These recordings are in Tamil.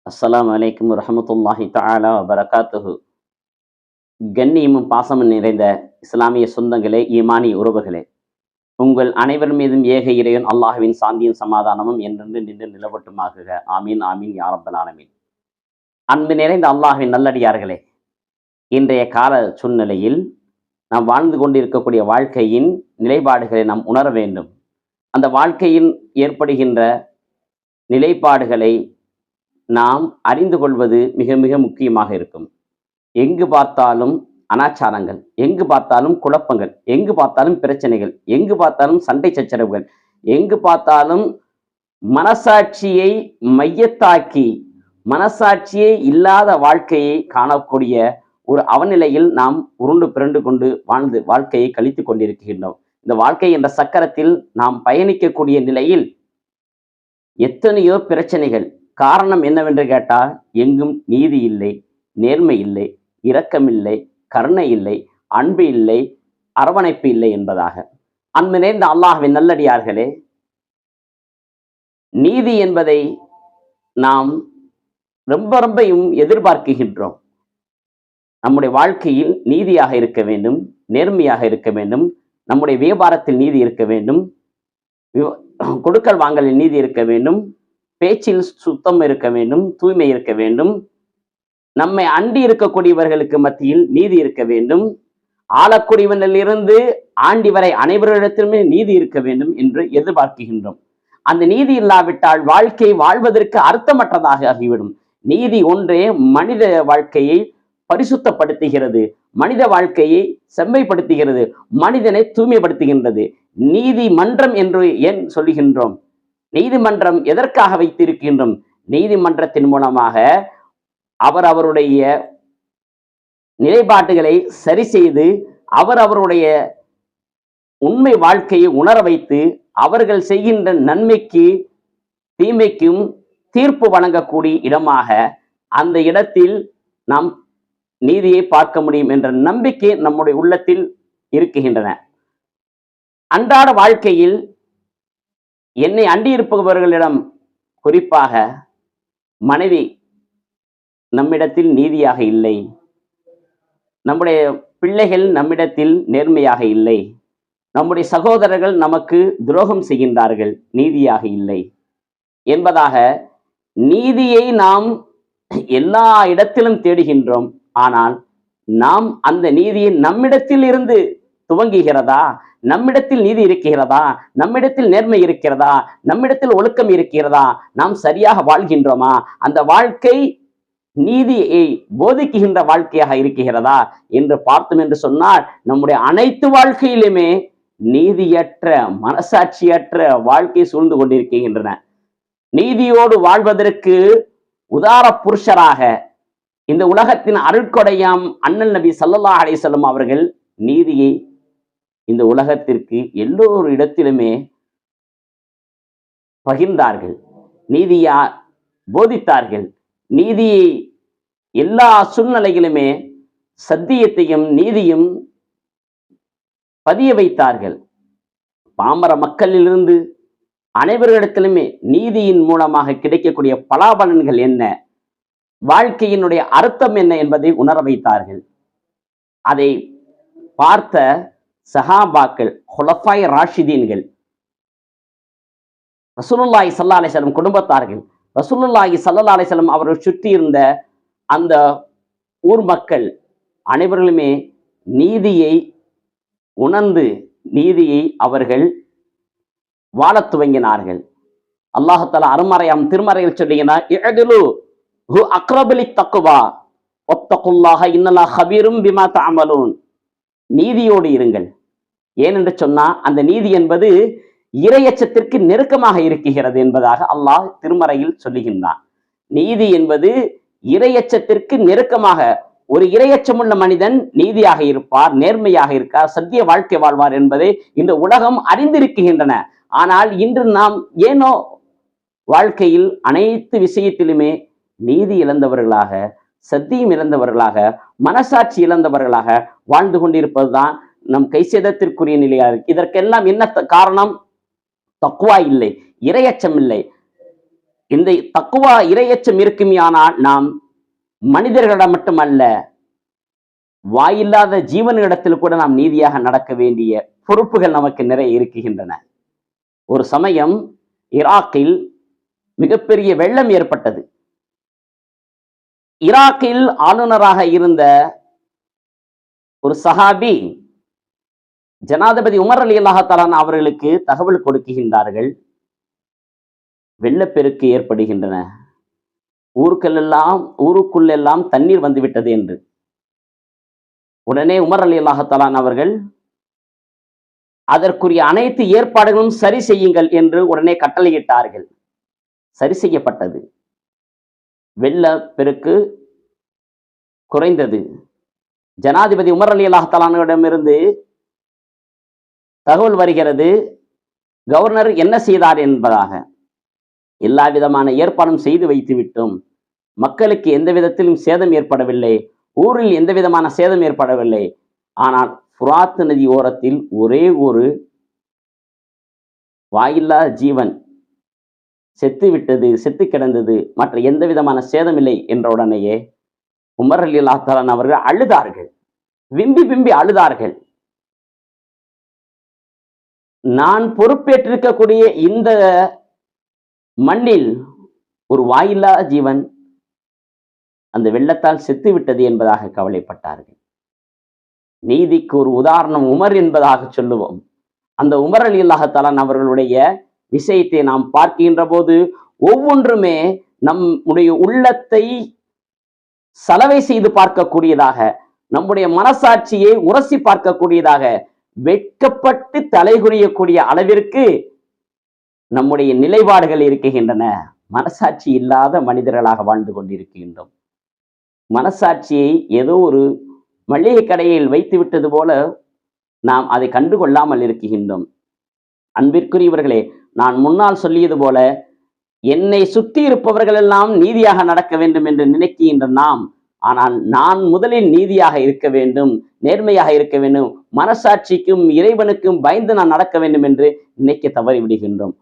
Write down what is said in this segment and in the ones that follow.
அஸ்ஸலாமு அலைக்கும் வரஹ்மத்துல்லாஹி தஆலா வபரகாத்துஹு. கண்ணியமும் பாசமும் நிறைந்த இஸ்லாமிய சொந்தங்களே, ஈமானிய உறவுகளே, உங்கள் அனைவர் மீதும் ஏக இறைவன் அல்லாஹ்வின் சாந்தியும் சமாதானமும் என்றென்று நின்று நிலவட்டுமாகுக. ஆமீன் ஆமீன் யா ரப்பல் ஆலமீன். அன்பு நிறைந்த அல்லாஹ்வின் நல்லடியார்களே, இன்றைய கால சூழ்நிலையில் நாம் வாழ்ந்து கொண்டிருக்கக்கூடிய வாழ்க்கையின் நிலைப்பாடுகளை நாம் உணர வேண்டும். அந்த வாழ்க்கையில் ஏற்படுகின்ற நிலைப்பாடுகளை நாம் அறிந்து கொள்வது மிக மிக முக்கியமாக இருக்கும். எங்கு பார்த்தாலும் அனாச்சாரங்கள், எங்கு பார்த்தாலும் குழப்பங்கள், எங்கு பார்த்தாலும் பிரச்சனைகள், எங்கு பார்த்தாலும் சண்டை சச்சரவுகள், எங்கு பார்த்தாலும் மனசாட்சியை மையத்தாக்கி மனசாட்சியே இல்லாத வாழ்க்கையை காணக்கூடிய ஒரு அவநிலையில் நாம் உருண்டு பிறண்டு கொண்டு வாழ்ந்து வாழ்க்கையை கழித்து கொண்டிருக்கின்றோம். இந்த வாழ்க்கை என்ற சக்கரத்தில் நாம் பயணிக்கக்கூடிய நிலையில் எத்தனையோ பிரச்சனைகள். காரணம் என்னவென்று கேட்டால், எங்கும் நீதி இல்லை, நேர்மை இல்லை, இரக்கமில்லை, கருணை இல்லை, அன்பு இல்லை, அரவணைப்பு இல்லை என்பதாக. அன்பு நிறைந்த அல்லாஹ்வின் நல்லடியார்களே, நீதி என்பதை நாம் ரொம்பவும் எதிர்பார்க்கின்றோம். நம்முடைய வாழ்க்கையில் நீதியாக இருக்க வேண்டும், நேர்மையாக இருக்க வேண்டும், நம்முடைய வியாபாரத்தில் நீதி இருக்க வேண்டும், கொடுக்கல் வாங்கலில் நீதி இருக்க வேண்டும், பேச்சில் சுத்தம் இருக்க வேண்டும், தூய்மை இருக்க வேண்டும், நம்மை அண்டி இருக்கக்கூடியவர்களுக்கு மத்தியில் நீதி இருக்க வேண்டும், ஆளக்கூடியவனிலிருந்து ஆண்டி வரை அனைவரிடத்திலுமே நீதி இருக்க வேண்டும் என்று எதிர்பார்க்கின்றோம். அந்த நீதி இல்லாவிட்டால் வாழ்க்கை வாழ்வதற்கு அர்த்தமற்றதாக ஆகிவிடும். நீதி ஒன்றே மனித வாழ்க்கையை பரிசுத்தப்படுத்துகிறது, மனித வாழ்க்கையை செம்மைப்படுத்துகிறது, மனிதனை தூய்மைப்படுத்துகின்றது. நீதிமன்றம் என்று ஏன் சொல்லுகின்றோம்? நீதிமன்றம் எதற்காக வைத்திருக்கின்றோம்? நீதிமன்றத்தின் மூலமாக அவருடைய நிலைப்பாட்டுகளை சரி செய்து அவருடைய உண்மை வாழ்க்கையை உணர வைத்து அவர்கள் செய்கின்ற நன்மைக்கு தீமைக்கும் தீர்ப்பு வழங்கக்கூடிய இடமாக அந்த இடத்தில் நாம் நீதியை பார்க்க முடியும் என்ற நம்பிக்கை நம்முடைய உள்ளத்தில் இருக்குகின்றன. அன்றாட வாழ்க்கையில் என்னை அண்டியிருப்பவர்களிடம், குறிப்பாக மனைவி நம்மிடத்தில் நீதியாக இல்லை, நம்முடைய பிள்ளைகள் நம்மிடத்தில் நேர்மையாக இல்லை, நம்முடைய சகோதரர்கள் நமக்கு துரோகம் செய்கின்றார்கள், நீதியாக இல்லை என்பதாக நீதியை நாம் எல்லா இடத்திலும் தேடுகின்றோம். ஆனால் நாம் அந்த நீதியை நம்மிடத்தில் இருந்து துவங்குகிறதா? நம்மிடத்தில் நீதி இருக்கிறதா? நம்மிடத்தில் நேர்மை இருக்கிறதா? நம்மிடத்தில் ஒழுக்கம் இருக்கிறதா? நாம் சரியாக வாழ்கின்றோமா? அந்த வாழ்க்கை நீதியை போதிக்குகின்ற வாழ்க்கையாக இருக்கிறதா என்று பார்த்தோம் என்று சொன்னால், நம்முடைய அனைத்து வாழ்க்கையிலுமே நீதியற்ற, மனசாட்சியற்ற வாழ்க்கை சூழ்ந்து கொண்டிருக்கின்றன. நீதியோடு வாழ்வதற்கு உதார புருஷராக இந்த உலகத்தின் அருட்கொடையாம் அண்ணல் நபி ஸல்லல்லாஹு அலைஹி வஸல்லம் அவர்கள் நீதியை இந்த உலகத்திற்கு எல்லோரு இடத்திலுமே பகிர்ந்தார்கள், நீதியா போதித்தார்கள். நீதியை எல்லா சூழ்நிலைகளுமே சத்தியத்தையும் நீதியும் பதிய வைத்தார்கள். பாமர மக்களிலிருந்து அனைவரிடத்திலுமே நீதியின் மூலமாக கிடைக்கக்கூடிய பலாபலன்கள் என்ன, வாழ்க்கையினுடைய அர்த்தம் என்ன என்பதை உணர வைத்தார்கள். அதை பார்த்த சஹாபாக்கள், ஹுலஃபாய் ராஷிதீன்கள், ரசூலுல்லாஹி ஸல்லல்லாஹு அலைஹி வஸல்லம் குடும்பத்தார்கள், ரசூலுல்லாஹி ஸல்லல்லாஹு அலைஹி வஸல்லம் அவர்கள் சுற்றி இருந்த அந்த ஊர் மக்கள் அனைவர்களுமே நீதியை உணர்ந்து நீதியை அவர்கள் வாழத் துவங்கினார்கள். அல்லாஹ் தஆலா அருமறையாம் திருமறையில் சொல்லுகிறார், இஅ்திலு ஹு அக்ரபு லித்தக்வா வத்தகுல்லாஹ இன்னல்லாஹ கபீரும் பிமா தஅமலூன். நீதியோடு இருங்கள். ஏனென்று சொன்னா, அந்த நீதி என்பது இறையச்சத்திற்கு நெருக்கமாக இருக்கிறது என்பதாக அல்லாஹ் திருமறையில் சொல்லுகின்றான். நீதி என்பது இறையச்சத்திற்கு நெருக்கமாக, ஒரு இறையச்சமுள்ள மனிதன் நீதியாக இருப்பார், நேர்மையாக இருக்கார், சத்திய வாழ்க்கை வாழ்வார் என்பதை இந்த உலகம் அறிந்திருக்கின்றன. ஆனால் இன்று நாம் ஏனோ வாழ்க்கையில் அனைத்து விஷயத்திலுமே நீதி இழந்தவர்களாக, சத்தியம் இழந்தவர்களாக, மனசாட்சி இழந்தவர்களாக வாழ்ந்து கொண்டிருப்பதுதான் நம் கைசேதத்திற்குரிய நிலையா இருக்கு. இதற்கெல்லாம் என்ன காரணம்? தக்வா இல்லை, இறையச்சம் இல்லை. இந்த தக்குவா இரையச்சம் இருக்குமையானால் நாம் மனிதர்களிடம் மட்டுமல்ல, வாயில்லாத ஜீவனிடத்தில் கூட நாம் நீதியாக நடக்க வேண்டிய பொறுப்புகள் நமக்கு நிறைய இருக்குகின்றன. ஒரு சமயம் ஈராக்கில் மிகப்பெரிய வெள்ளம் ஏற்பட்டது. ஈராக்கில் ஆளுநராக இருந்த ஒரு சஹாபி ஜனாதிபதி உமர் ரலியல்லாஹு தஆலா அவர்களுக்கு தகவல் கொடுக்கின்றார்கள், வெள்ளப்பெருக்கு ஏற்படுகின்றன, ஊருக்குள்ளெல்லாம் தண்ணீர் வந்துவிட்டது என்று. உடனே உமர் ரலியல்லாஹு தஆலா அவர்கள் அதற்குரிய அனைத்து ஏற்பாடுகளும் சரி செய்யுங்கள் என்று உடனே கட்டளையிட்டார்கள். சரி செய்யப்பட்டது. வெள்ளப்பெருக்கு குறைந்தது. ஜனாதிபதி உமர் ரலியல்லாஹு தஆலாவிடமிருந்து தகவல் வருகிறது, கவர்னர் என்ன செய்தார் என்பதாக. எல்லா விதமான ஏற்பாடும் செய்து வைத்து விட்டோம், மக்களுக்கு எந்த விதத்திலும் சேதம் ஏற்படவில்லை, ஊரில் எந்த விதமான சேதம் ஏற்படவில்லை. ஆனால் ஃபுராத் நதி ஓரத்தில் ஒரே ஒரு வாயில்லா ஜீவன் செத்து விட்டது, செத்து கிடந்தது, மற்ற எந்த விதமான சேதம் இல்லை என்ற உடனேயே உமர் ரலியல்லாஹு தஆலா அவர்கள் அழுதார்கள், விம்பி விம்பி அழுதார்கள். நான் பொறுப்பேற்றிருக்கக்கூடிய இந்த மண்ணில் ஒரு வாயில்லா ஜீவன் அந்த வெள்ளத்தால் செத்து விட்டது என்பதாக கவலைப்பட்டார்கள். நீதிக்கு ஒரு உதாரணம் உமர் என்பதாக சொல்லுவோம். அந்த உமர் ரலியல்லாஹு தஆலா அவர்களுடைய விஷயத்தை நாம் பார்க்கின்ற போது ஒவ்வொன்றுமே நம்முடைய உள்ளத்தை சலவை செய்து பார்க்கக்கூடியதாக, நம்முடைய மனசாட்சியை உரசி பார்க்கக்கூடியதாக, வெட்கப்பட்டு தலைகுனியக்கூடிய அளவிற்கு நம்முடைய நிலைப்பாடுகள் இருக்குகின்றன. மனசாட்சி இல்லாத மனிதர்களாக வாழ்ந்து கொண்டிருக்கின்றோம். மனசாட்சியை ஏதோ ஒரு மளிகை கடையில் வைத்து விட்டது போல நாம் அதை கண்டுகொள்ளாமல் இருக்குகின்றோம். அன்பிற்குரியவர்களே, நான் முன்னால் சொல்லியது போல என்னை சுற்றி இருப்பவர்கள் எல்லாம் நீதியாக நடக்க வேண்டும் என்று நினைக்கின்ற நாம், ஆனால் நான் முதலில் நீதியாக இருக்க வேண்டும், நேர்மையாக இருக்க வேண்டும், மனசாட்சிக்கும் இறைவனுக்கும் பயந்து நான் நடக்க வேண்டும் என்று நினைக்க தவறிவிடுகின்றோம்.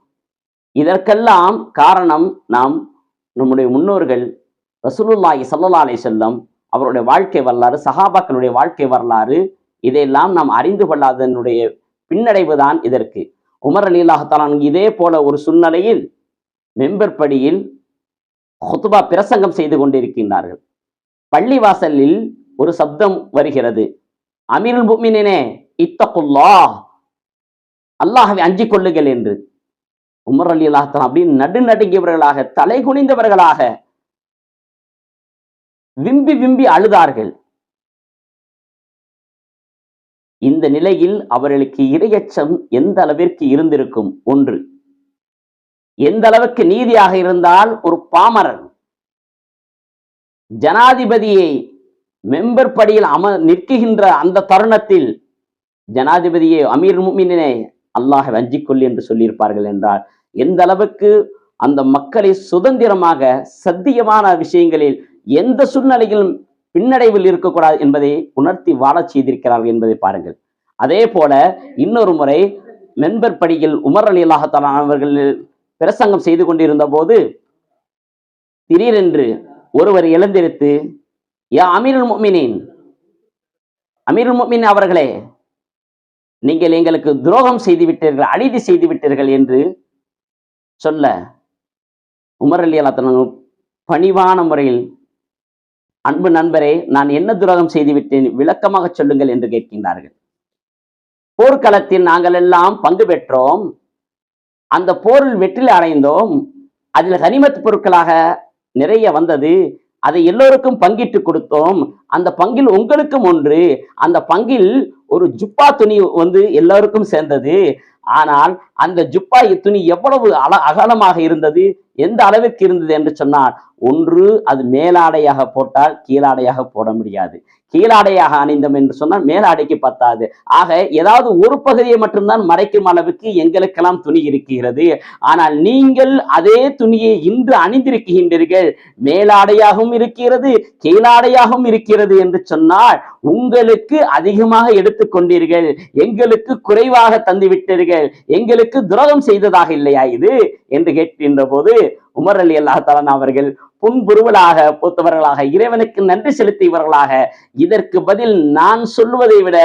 இதற்கெல்லாம் காரணம் நம்முடைய முன்னோர்கள் ரசூலுல்லாஹி ஸல்லல்லாஹு அலைஹி வஸல்லம் அவருடைய வாழ்க்கை வரலாறு, சஹாபாக்களுடைய வாழ்க்கை வரலாறு, இதையெல்லாம் நாம் அறிந்து கொள்ளாதனுடைய பின்னடைவு தான் இதற்கு. உமர் ரலியல்லாஹு தஆலா இதே போல ஒரு சூழ்நிலையில் மெம்பர் படியில் குத்பா பிரசங்கம் செய்து கொண்டிருக்கின்றார்கள். பள்ளிவாசலில் ஒரு சப்தம் வருகிறது, அமீருல் முஃமினீனே இத்தகுல்லாஹ், அல்லாஹ்வை அஞ்சிக் கொள்ளுங்கள் என்று. உமர் ரலியல்லாஹு தஆலா அப்படி நடுநடுங்கியவர்களாக, தலை குனிந்தவர்களாக, விம்பி விம்பி அழுதார்கள். இந்த நிலையில் அவர்களுக்கு இரையச்சம் எந்த அளவிற்கு இருந்திருக்கும். ஒன்று, எந்த அளவுக்கு நீதியாக இருந்தால் ஒரு பாமரன் ஜனாதிபதியை மெம்பர் படியில் நிற்கின்ற அந்த தருணத்தில் ஜனாதிபதியை அமீர் முஃமினீனே அல்லாஹ்வை அஞ்சிக் கொள் என்று சொல்லியிருப்பார்கள் என்றால் எந்த அளவுக்கு அந்த மக்களை சுதந்திரமாக சத்தியமான விஷயங்களில் எந்த சூழ்நிலையிலும் பின்னடைவில் இருக்கக்கூடாது என்பதை உணர்த்தி வாழச் செய்திருக்கிறார்கள் என்பதை பாருங்கள். அதே போல இன்னொரு முறை மெம்பர் படியில் உமர் ரலியல்லாஹு தஆலா அவர்கள் பிரசங்கம் செய்து கொண்டிருந்த போது திடீரென்று ஒருவர் எழுந்திருத்து, யா அமீருல் முஃமினீன், அமீருல் முஃமினீன் அவர்களே, நீங்கள் எங்களுக்கு துரோகம் செய்து விட்டீர்கள், அநீதி செய்து விட்டீர்கள் என்று சொல்ல உமர் ரலியல்லாஹு தஆலா பணிவான முறையில், அன்பு நண்பரே, நான் என்ன துரோகம் செய்து விட்டேன், விளக்கமாக சொல்லுங்கள் என்று கேட்கின்றார்கள். போர்க்களத்தில் நாங்கள் எல்லாம் பங்கு பெற்றோம், அந்த போரில் வெற்றி அடைந்தோம், அதில் கனிமத் பொருட்களாக நிறைய வந்தது, அதை எல்லோருக்கும் பங்கிட்டு கொடுத்தோம், அந்த பங்கில் உங்களுக்கும் ஒன்று, அந்த பங்கில் ஒரு ஜுப்பா துணி எல்லாருக்கும் சேர்ந்தது, ஆனால் அந்த ஜுப்பா துணி எவ்வளவு அகலமாக இருந்தது, எந்த அளவிற்கு இருந்தது என்று சொன்னால், ஒன்று அது மேலாடையாக போட்டால் கீழாடையாக போட முடியாது, கீழாடையாக அணிந்தோம் என்று சொன்னால் மேலாடைக்கு பத்தாது. ஆக ஏதாவது ஒரு பகுதியை மட்டும்தான் மறைக்கும் அளவுக்கு எங்களுக்கெல்லாம் துணி இருக்கிறது. ஆனால் நீங்கள் அதே துணியை இன்று அணிந்திருக்கின்றீர்கள், மேலாடையாகவும் இருக்கிறது கீழாடையாகவும் இருக்கிறது என்று சொன்னால் உங்களுக்கு அதிகமாக எடுத்துக்கொண்டீர்கள், எங்களுக்கு குறைவாக தந்து விட்டீர்கள், எங்களுக்கு துரோகம் செய்ததாக இல்லையா இது என்று கேட்கின்ற போது உமர் அலி அல்லாஹ் அவர்கள் புன்புருவலாக பூத்தவர்களாக இறைவனுக்கு நன்றி செலுத்தியவர்களாக, இதற்கு பதில் நான் சொல்லுவதை விட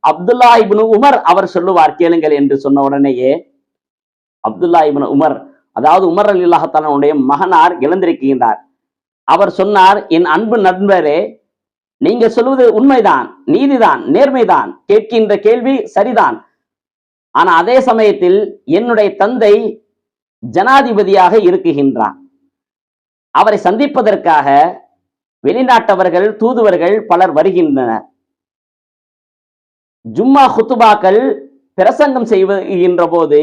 அப்துல்லா இப்னு உமர் அவர் சொல்லுவார் கேளுங்கள் என்று சொன்ன உடனேயே, அப்துல்லா இப்னு உமர், அதாவது உமர் அலி அல்லாஹ் மகனார் இழந்திருக்கின்றார். அவர் சொன்னார், என் அன்பு நண்பரே, நீங்க சொல்வது உண்மைதான், நீதிதான், நேர்மைதான், கேட்கின்ற கேள்வி சரிதான். ஆனா அதே சமயத்தில் என்னுடைய தந்தை ஜனாதிபதியாக இருக்குகின்றார். அவரை சந்திப்பதற்காக வெளிநாட்டவர்கள், தூதுவர்கள் பலர் வருகின்றனர். ஜும்மா குத்துபாக்கள் பிரசங்கம் செய்கின்ற போது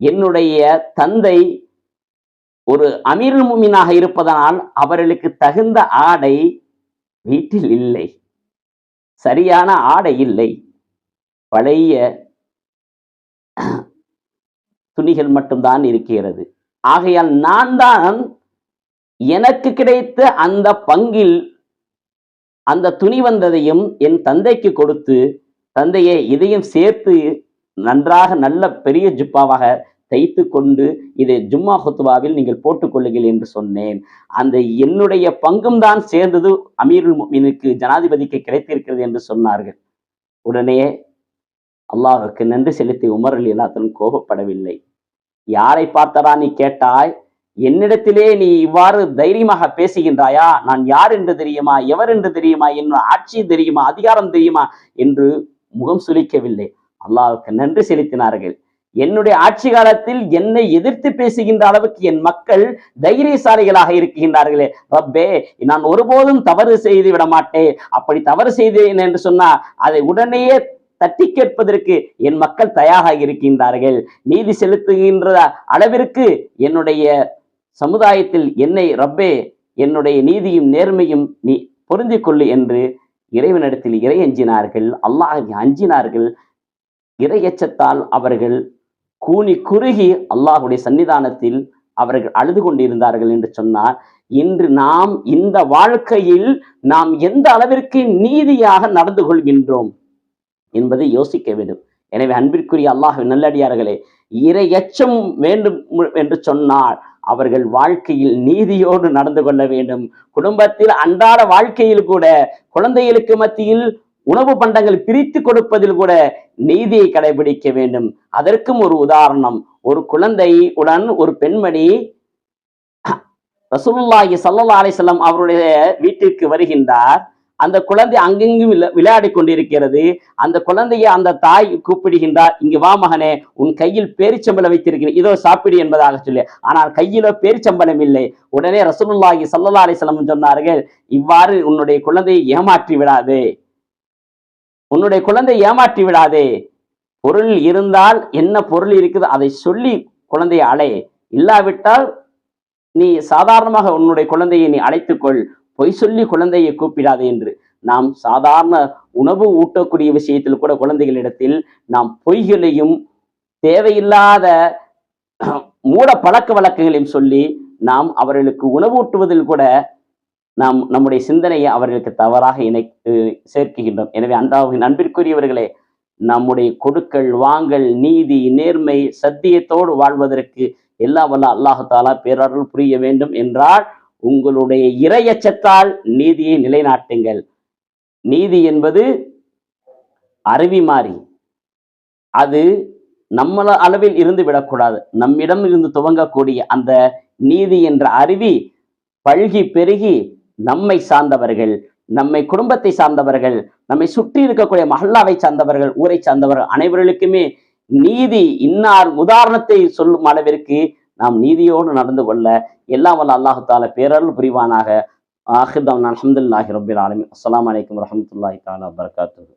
என்னுடைய தந்தை ஒரு அமீருல் முஃமினாக இருப்பதனால் அவர்களுக்கு தகுந்த ஆடை வீட்டில் இல்லை, சரியான ஆடை இல்லை, பழைய துணிகள் மட்டும்தான் இருக்கிறது. ஆகையால் நான் தான் எனக்கு கிடைத்த அந்த பங்கில் அந்த துணி வந்ததையும் என் தந்தைக்கு கொடுத்து, தந்தையே இதையும் சேர்த்து நன்றாக நல்ல பெரிய ஜுப்பாவாக தைத்து கொண்டு இதை ஜும்மா ஹுத்பாவில் நீங்கள் போட்டுக்கொள்ளுங்கள் என்று சொன்னேன். அந்த என்னுடைய பங்கும் தான் சேர்ந்தது அமீருல் முஃமினுக்கு, ஜனாதிபதிக்கு கிடைத்திருக்கிறது என்று சொன்னார்கள். உடனே அல்லாஹுக்கு நன்றி செலுத்தி உமர் அலி அல்லாஹ் கோபப்படவில்லை. யாரை பார்த்தரா நீ கேட்டாய், என்னிடத்திலே நீ இவ்வாறு தைரியமாக பேசுகின்றாயா, நான் யார் என்று தெரியுமா, எவர் என்று தெரியுமா, என்ன ஆட்சி தெரியுமா, அதிகாரம் தெரியுமா என்று முகம் சுளிக்கவில்லை. அல்லாஹுக்கு நன்றி செலுத்தினார்கள். என்னுடைய ஆட்சி காலத்தில் என்னை எதிர்த்து பேசுகின்ற அளவுக்கு என் மக்கள் தைரியசாலிகளாக இருக்கின்றார்களே, ரப்பே நான் ஒருபோதும் தவறு செய்து விட மாட்டேன், அப்படி தவறு செய்தேன் என்று சொன்னா அதை உடனேயே தட்டி கேட்பதற்கு என் மக்கள் தயாராக இருக்கின்றார்கள். நீதி செலுத்துகின்ற அளவிற்கு என்னுடைய சமுதாயத்தில் என்னை ரப்பே என்னுடைய நீதியும் நேர்மையும் நீ பொருந்திக் கொள்ளு என்று இறைவனிடத்தில் இறை அஞ்சினார்கள், அல்லாஹ்வை அஞ்சினார்கள். இறையச்சத்தால் அவர்கள் கூனி குறுகி அல்லாஹுடைய சன்னிதானத்தில் அவர்கள் அழுது கொண்டிருந்தார்கள் என்று சொன்னார். இன்று நாம் இந்த வாழ்க்கையில் நாம் எந்த அளவிற்கு நீதியாக நடந்து கொள்கின்றோம் என்பதை யோசிக்க வேண்டும். எனவே அன்பிற்குரிய அல்லாஹ்வின் நல்லடியார்களே, இறையச்சம் வேண்டும் என்று சொன்னால் அவர்கள் வாழ்க்கையில் நீதியோடு நடந்து கொள்ள வேண்டும். குடும்பத்தில் அன்றாட வாழ்க்கையில் கூட குழந்தைகளுக்கு மத்தியில் உணவு பண்டங்கள் பிரித்து கொடுப்பதில் கூட நீதியை கடைபிடிக்க வேண்டும். அதற்கும் ஒரு உதாரணம், ஒரு குழந்தையுடன் ஒரு பெண்மணி ரசூலுல்லாஹி ஸல்லல்லாஹு அலைஹி வஸல்லம் அவருடைய வீட்டிற்கு வருகின்றார். அந்த குழந்தை அங்கெங்கும் விளையாடி கொண்டிருக்கிறது. அந்த குழந்தையை அந்த தாய் கூப்பிடுகின்றார், இங்கு வா மகனே, உன் கையில் பேரிச்சம்பளம் வைத்திருக்கிறேன், இதோ சாப்பிடு என்பதாக சொல்லி. ஆனால் கையிலோ பேரிச்சம்பளம் இல்லை. உடனே ரசூலுல்லாஹி ஸல்லல்லாஹு அலைஹி வஸல்லம் சொன்னார்கள், இவ்வாறு உன்னுடைய குழந்தையை ஏமாற்றி விடாதே, உன்னுடைய குழந்தை ஏமாற்றி விடாதே. பொருள் இருந்தால் என்ன பொருள் இருக்குது அதை சொல்லி குழந்தையை அழை, இல்லாவிட்டால் நீ சாதாரணமாக உன்னுடைய குழந்தையை நீ அழைத்துக்கொள், பொய் சொல்லி குழந்தையை கூப்பிடாதே என்று. நாம் சாதாரண உணவு ஊட்டக்கூடிய விஷயத்தில் கூட குழந்தைகளிடத்தில் நாம் பொய்களையும் தேவையில்லாத மூட பழக்க வழக்கங்களையும் சொல்லி நாம் அவர்களுக்கு உணவு ஊட்டுவதில் கூட நாம் நம்முடைய சிந்தனையை அவர்களுக்கு தவறாக சேர்க்குகின்றோம். எனவே அன்பிற்குரியவர்களே, நம்முடைய கொடுக்கல் வாங்கல், நீதி, நேர்மை, சத்தியத்தோடு வாழ்வதற்கு எல்லாம் வல்ல அல்லாஹ் தஆலா பேரருள் புரிய வேண்டும் என்றால் உங்களுடைய இறையச்சத்தால் நீதியை நிலைநாட்டுங்கள். நீதி என்பது அருவி மாறி, அது நம்மள அளவில் இருந்து விடக்கூடாது. நம்மிடம் இருந்து துவங்கக்கூடிய அந்த நீதி என்ற அருவி பல்கி பெருகி நம்மை சார்ந்தவர்கள், நம்மை குடும்பத்தை சார்ந்தவர்கள், நம்மை சுற்றி இருக்கக்கூடிய மஹல்லாவை சார்ந்தவர்கள், ஊரை சார்ந்தவர்கள் அனைவர்களுக்குமே நீதி இன்னார் உதாரணத்தை சொல்லும் அளவிற்கு நாம் நீதியோடு நடந்து கொள்ள எல்லாம் வல்ல அல்லாஹ் தஆலா பேரருள் புரிவானாக. ஆகிர் தஅவானா அல்ஹம்துலில்லாஹி ரப்பில் ஆலமீன். அஸ்ஸலாமு அலைக்கும் வரஹ்மத்துல்லாஹி தஆலா வபரகாத்துஹு.